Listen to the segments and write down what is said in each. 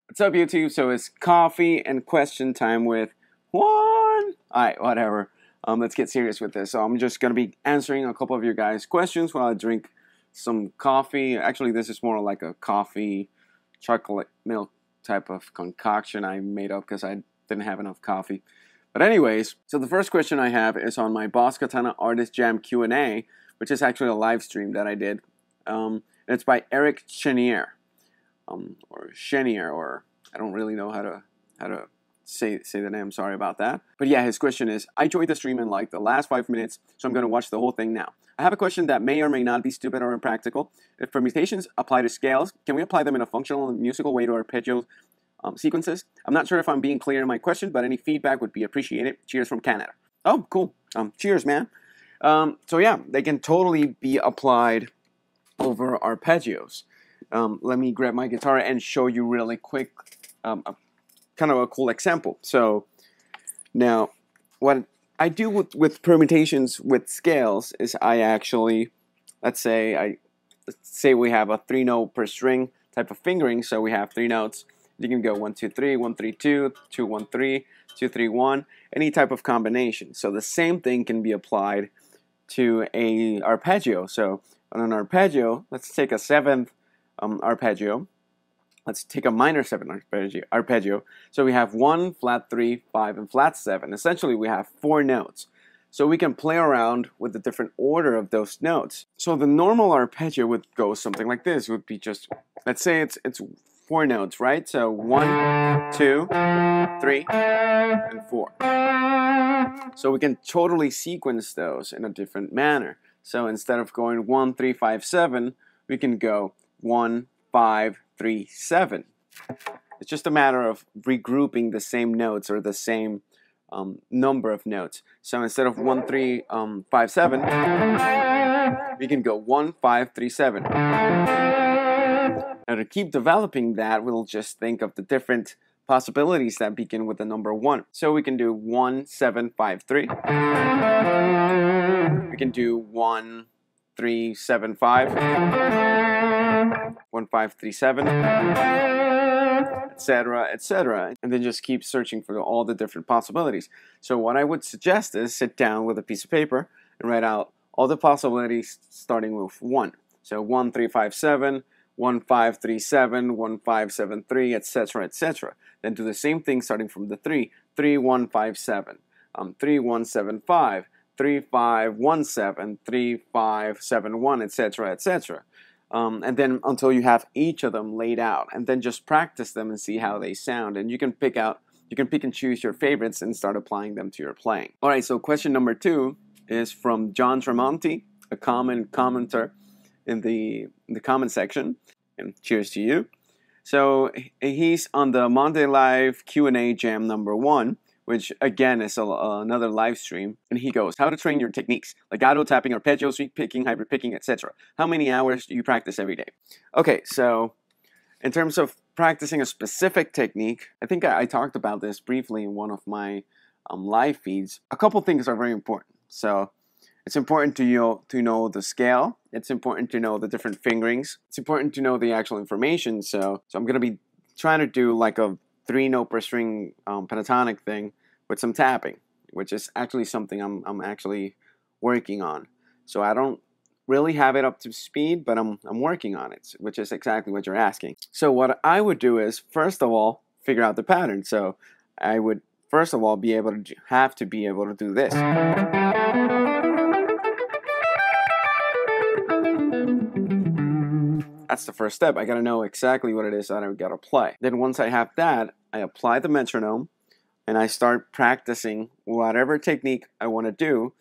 What's up, YouTube? So it's coffee and question time with Juan. Alright, whatever. Let's get serious with this. So I'm just going to be answering a couple of your guys' questions while I drink some coffee. Actually, this is more like a coffee chocolate milk type of concoction I made up because I didn't have enough coffee. But anyways, so the first question I have is on my Boss Katana Artist Jam Q&A, which is actually a live stream that I did. And it's by Eric Chenier. Or Chenier, or I don't really know how to say the name. Sorry about that. But yeah, his question is: I joined the stream in like the last 5 minutes, so I'm going to watch the whole thing now. I have a question that may or may not be stupid or impractical. If permutations apply to scales, can we apply them in a functional and musical way to arpeggio sequences? I'm not sure if I'm being clear in my question, but any feedback would be appreciated. Cheers from Canada. Oh, cool. Cheers, man. So yeah, they can totally be applied over arpeggios. Let me grab my guitar and show you really quick kind of a cool example. So now what I do with permutations with scales is I actually, let's say we have a 3-note per string type of fingering, so we have 3 notes. You can go 1 2 3, 1 3 2, 2 1 3, 2 3 1, any type of combination. So the same thing can be applied to a arpeggio. So on an arpeggio, let's take a 7th arpeggio. Let's take a minor 7 arpeggio. So we have 1, flat 3, 5, and flat 7. Essentially, we have 4 notes. So we can play around with the different order of those notes. So the normal arpeggio would go something like this. It would be just, let's say it's 4 notes, right? So 1, 2, 3, and 4. So we can totally sequence those in a different manner. So instead of going 1, 3, 5, 7, we can go 1, 5, 3, 7. It's just a matter of regrouping the same notes or the same number of notes. So instead of 1, 3, 5, 7, we can go 1, 5, 3, 7. Now to keep developing that, we'll just think of the different possibilities that begin with the number 1. So we can do 1, 7, 5, 3. We can do 1, 3, 7, 5. 1, 5, 3, 7, etc., etc., and then just keep searching for all the different possibilities. So what I would suggest is sit down with a piece of paper and write out all the possibilities starting with 1. So 1, 3, 5, 7, 1, 5, 3, 7, 1, 5, 7, 3, etc., etc. Then do the same thing starting from the 3, 3, 1, 5, 7, 3, 1, 7, 5, 3, 5, 1, 7, 3, 5, 7, 1, etc., etc. And then until you have each of them laid out, and then just practice them and see how they sound. And you can pick and choose your favorites and start applying them to your playing. All right, so question number 2 is from John Tremonti, a common commenter in the comment section. And cheers to you. So he's on the Monday Live Q&A Jam number 1, which again is another live stream, and he goes, how to train your techniques, legato, tapping, arpeggio, sweep picking, hybrid picking, etc. How many hours do you practice every day? Okay, so in terms of practicing a specific technique, I think I talked about this briefly in one of my live feeds. A couple things are very important. So it's important to know the scale. It's important to know the different fingerings. It's important to know the actual information. So I'm going to be trying to do like a 3-note per string pentatonic thing with some tapping, which is actually something I'm actually working on. So I don't really have it up to speed, but I'm working on it, which is exactly what you're asking. So what I would do is, first of all, figure out the pattern. So I would first of all be able to do this. That's the first step. I gotta know exactly what it is that I gotta play. Then once I have that, I apply the metronome and I start practicing whatever technique I want to do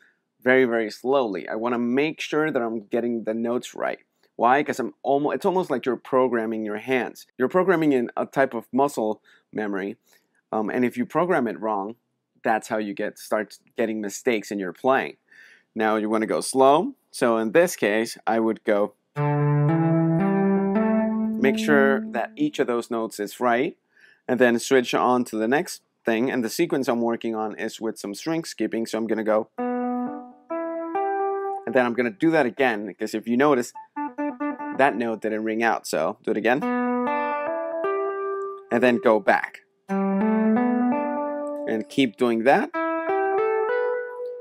very, very slowly. I want to make sure that I'm getting the notes right. Why? Because it's almost like you're programming your hands. You're programming in a type of muscle memory, and if you program it wrong, that's how you start getting mistakes in your playing. Now you want to go slow. So in this case, I would go. Make sure that each of those notes is right, and then switch on to the next thing. And the sequence I'm working on is with some string skipping, so I'm going to go. And then I'm going to do that again, because if you notice, that note didn't ring out, so do it again. and then go back. And keep doing that.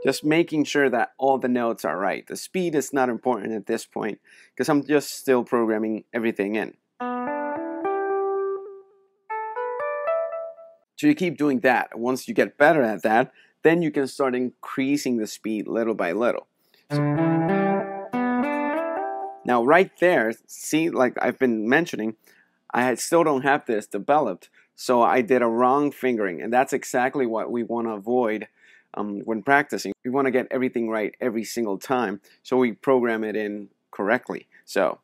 Just making sure that all the notes are right. The speed is not important at this point because I'm just still programming everything in. So you keep doing that. Once you get better at that, then you can start increasing the speed little by little. So, now right there, see, like I've been mentioning, I still don't have this developed. So I did a wrong fingering, and that's exactly what we want to avoid when practicing. We want to get everything right every single time, so we program it in correctly. So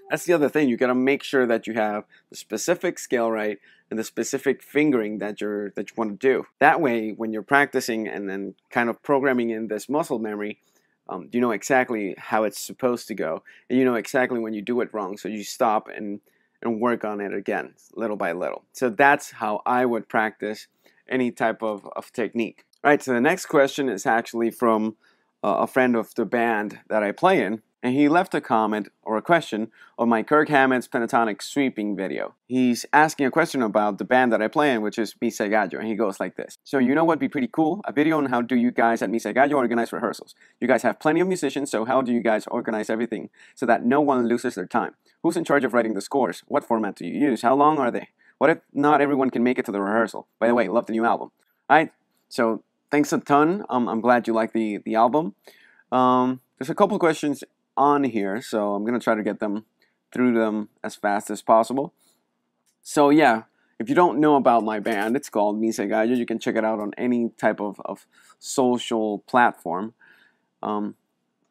that's the other thing. You got to make sure that you have the specific scale right and the specific fingering that you want to do. That way, when you're practicing and then kind of programming in this muscle memory, you know exactly how it's supposed to go, and you know exactly when you do it wrong, so you stop and work on it again, little by little. So that's how I would practice any type of technique. All right, so the next question is actually from a friend of the band that I play in, and he left a comment or a question on my Kirk Hammett's pentatonic sweeping video. He's asking a question about the band that I play in, which is Misa E Gallo, and he goes like this. So you know what'd be pretty cool? A video on how do you guys at Misa E Gallo organize rehearsals. You guys have plenty of musicians, so how do you guys organize everything so that no one loses their time? Who's in charge of writing the scores? What format do you use? How long are they? What if not everyone can make it to the rehearsal? By the way, love the new album. All right, so thanks a ton. I'm glad you like the album. There's a couple questions on here, so I'm going to try to get through them as fast as possible. So yeah, if you don't know about my band, it's called Misa E Gallo. You can check it out on any type of social platform.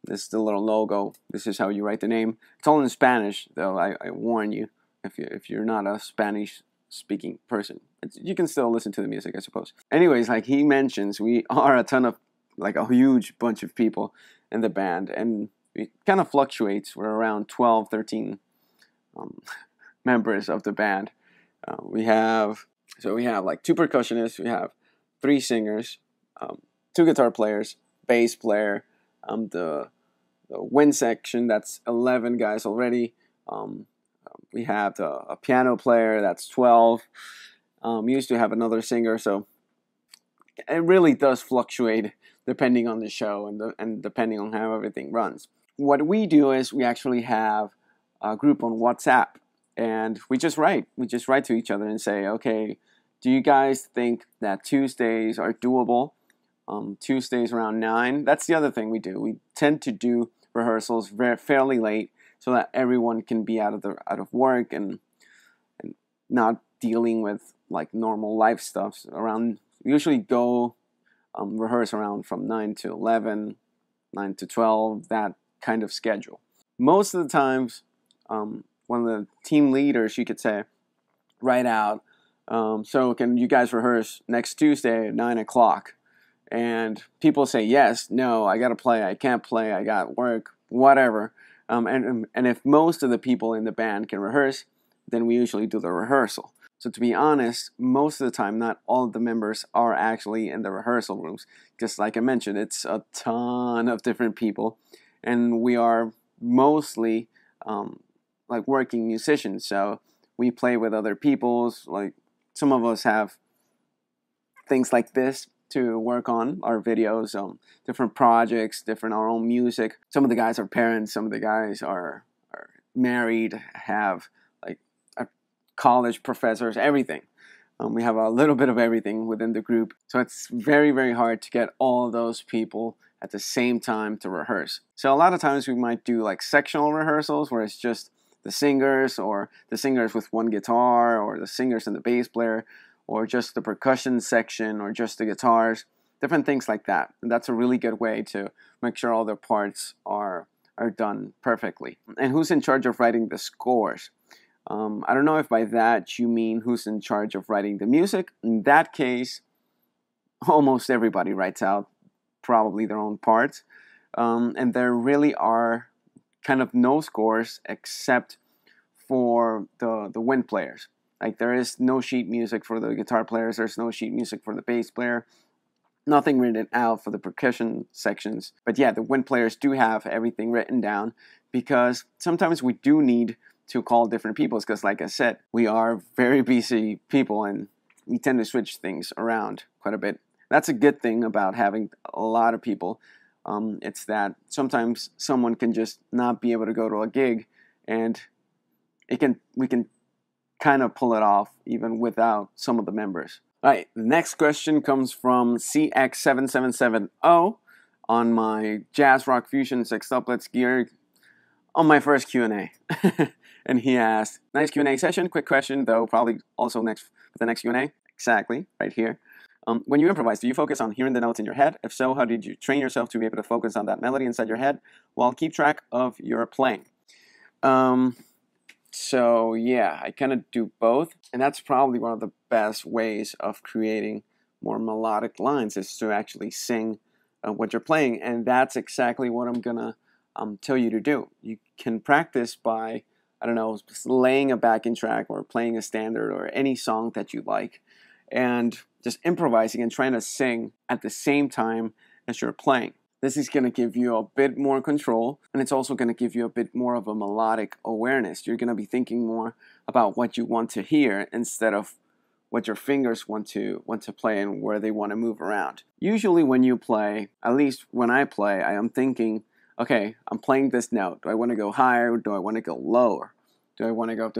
This is the little logo. This is how you write the name. It's all in Spanish, though. I warn you, if you're not a Spanish-speaking person, you can still listen to the music, I suppose. Anyways, like he mentions, we are a huge bunch of people in the band, and it kind of fluctuates. We're around 12, 13 members of the band. We have like 2 percussionists, we have 3 singers, 2 guitar players, bass player, the wind section, that's 11 guys already. We have a piano player, that's 12. We used to have another singer, so it really does fluctuate depending on the show and depending on how everything runs. What we do is we actually have a group on WhatsApp, and we just write to each other and say, okay, do you guys think that Tuesdays are doable? Tuesdays around 9. That's the other thing we do. We tend to do rehearsals fairly late so that everyone can be out of work and not dealing with like normal life stuff. We usually go rehearse around from 9 to 11, 9 to 12, that kind of schedule. Most of the times, one of the team leaders, you could say, write out, so can you guys rehearse next Tuesday at 9 o'clock? And people say yes, no, I gotta play, I can't play, I got work, whatever. And if most of the people in the band can rehearse, then we usually do the rehearsal. So to be honest, most of the time, not all of the members are actually in the rehearsal rooms. Just like I mentioned, it's a ton of different people, and we are mostly like working musicians. So we play with other people's, like some of us have things like this to work on, our videos, different projects, our own music. Some of the guys are parents, some of the guys are married, have like college professors, everything. We have a little bit of everything within the group. So it's very, very hard to get all those people at the same time to rehearse. So a lot of times we might do like sectional rehearsals where it's just the singers, or the singers with one guitar, or the singers and the bass player, or just the percussion section, or just the guitars, different things like that. And that's a really good way to make sure all the parts are done perfectly. And who's in charge of writing the scores? I don't know if by that you mean who's in charge of writing the music. In that case, almost everybody writes out probably their own parts. And there really are kind of no scores except for the wind players. Like there is no sheet music for the guitar players, there's no sheet music for the bass player, nothing written out for the percussion sections. But yeah, the wind players do have everything written down because sometimes we do need to call different peoples, because like I said, we are very busy people and we tend to switch things around quite a bit. That's a good thing about having a lot of people. It's that sometimes someone can just not be able to go to a gig, and we can kind of pull it off even without some of the members. All right, the next question comes from CX7770 on my Jazz Rock Fusion sextuplets gear on my first Q&A. And he asked, nice Q&A session, quick question though, probably also next for the next Q&A. Exactly, right here. When you improvise, do you focus on hearing the notes in your head? If so, how did you train yourself to be able to focus on that melody inside your head while keep track of your playing? So yeah, I kind of do both, and that's probably one of the best ways of creating more melodic lines, is to actually sing what you're playing, and that's exactly what I'm gonna tell you to do. You can practice by, I don't know, just laying a backing track or playing a standard or any song that you like, and just improvising and trying to sing at the same time as you're playing. This is going to give you a bit more control, and it's also going to give you a bit more of a melodic awareness. You're going to be thinking more about what you want to hear instead of what your fingers want to play and where they want to move around. Usually when you play, at least when I play, I am thinking, okay, I'm playing this note. Do I want to go higher? Do I want to go lower? Do I want to go,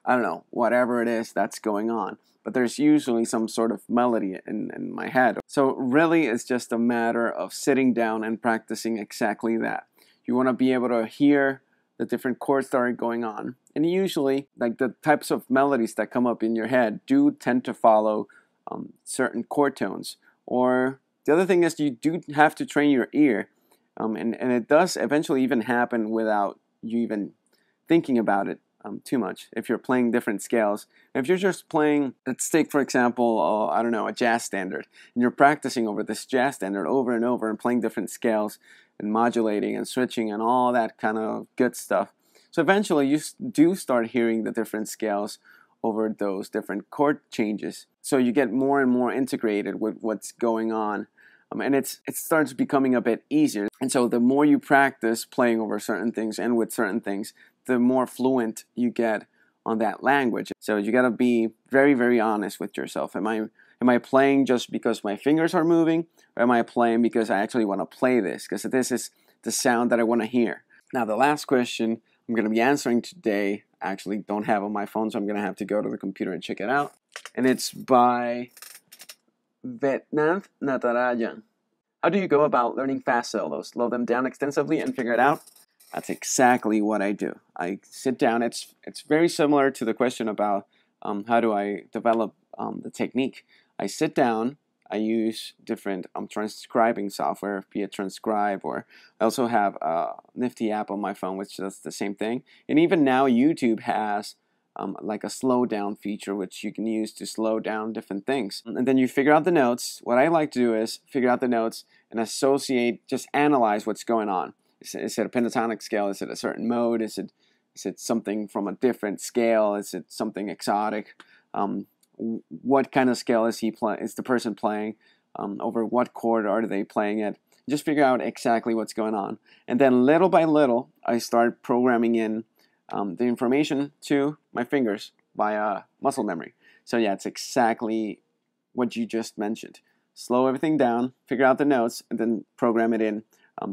I don't know, whatever it is that's going on. But there's usually some sort of melody in my head. So really it's just a matter of sitting down and practicing exactly that. You want to be able to hear the different chords that are going on. And usually, like, the types of melodies that come up in your head do tend to follow certain chord tones. Or the other thing is, you do have to train your ear. And it does eventually even happen without you even thinking about it too much, if you're playing different scales. If you're just playing, let's take for example, I don't know, a jazz standard, and you're practicing over this jazz standard over and over and playing different scales and modulating and switching and all that kind of good stuff. So eventually you do start hearing the different scales over those different chord changes. So you get more and more integrated with what's going on. And it starts becoming a bit easier. And so the more you practice playing over certain things and with certain things, the more fluent you get on that language. So you got to be very, very honest with yourself. Am I playing just because my fingers are moving, or am I playing because I actually want to play this? Because this is the sound that I want to hear. Now, the last question I'm going to be answering today, I actually don't have on my phone, so I'm going to have to go to the computer and check it out. And it's by Vedhanth Natarajan. How do you go about learning fast solos? Slow them down extensively and figure it out? That's exactly what I do. I sit down. It's very similar to the question about how do I develop the technique. I sit down. I use different transcribing software, be it Transcribe, or I also have a nifty app on my phone which does the same thing. And even now YouTube has like a slow down feature which you can use to slow down different things. And then you figure out the notes. What I like to do is figure out the notes and associate, just analyze what's going on. Is it a pentatonic scale? Is it a certain mode? Is it something from a different scale? Is it something exotic? What kind of scale is the person playing? Over what chord are they playing it? Just figure out exactly what's going on. And then little by little, I start programming in the information to my fingers via muscle memory. So yeah, it's exactly what you just mentioned. Slow everything down, figure out the notes, and then program it in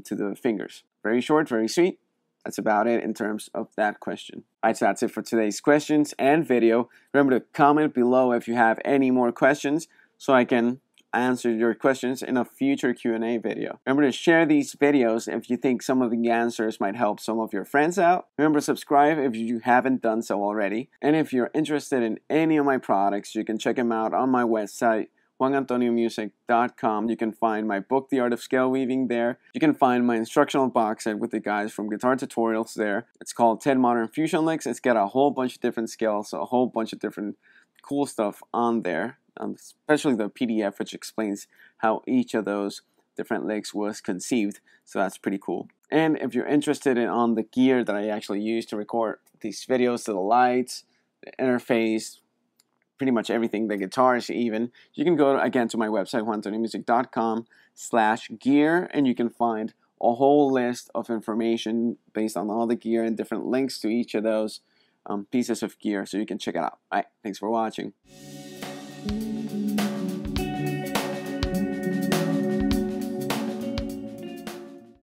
to the fingers. Very short, very sweet. That's about it in terms of that question. Alright, so that's it for today's questions and video. Remember to comment below if you have any more questions so I can answer your questions in a future Q&A video. Remember to share these videos if you think some of the answers might help some of your friends out. Remember to subscribe if you haven't done so already. And if you're interested in any of my products, you can check them out on my website, juanantoniomusic.com. You can find my book, The Art of Scale Weaving, there. You can find my instructional box set with the guys from Guitar Tutorials there. It's called 10 Modern Fusion Licks. It's got a whole bunch of different scales, a whole bunch of different cool stuff on there. Especially the PDF, which explains how each of those different licks was conceived. So that's pretty cool. And if you're interested on the gear that I actually use to record these videos, to the lights, the interface, pretty much everything, the guitars even, you can go again to my website, juanantoniomusic.com/gear, and you can find a whole list of information based on all the gear and different links to each of those pieces of gear, so you can check it out. All right, thanks for watching.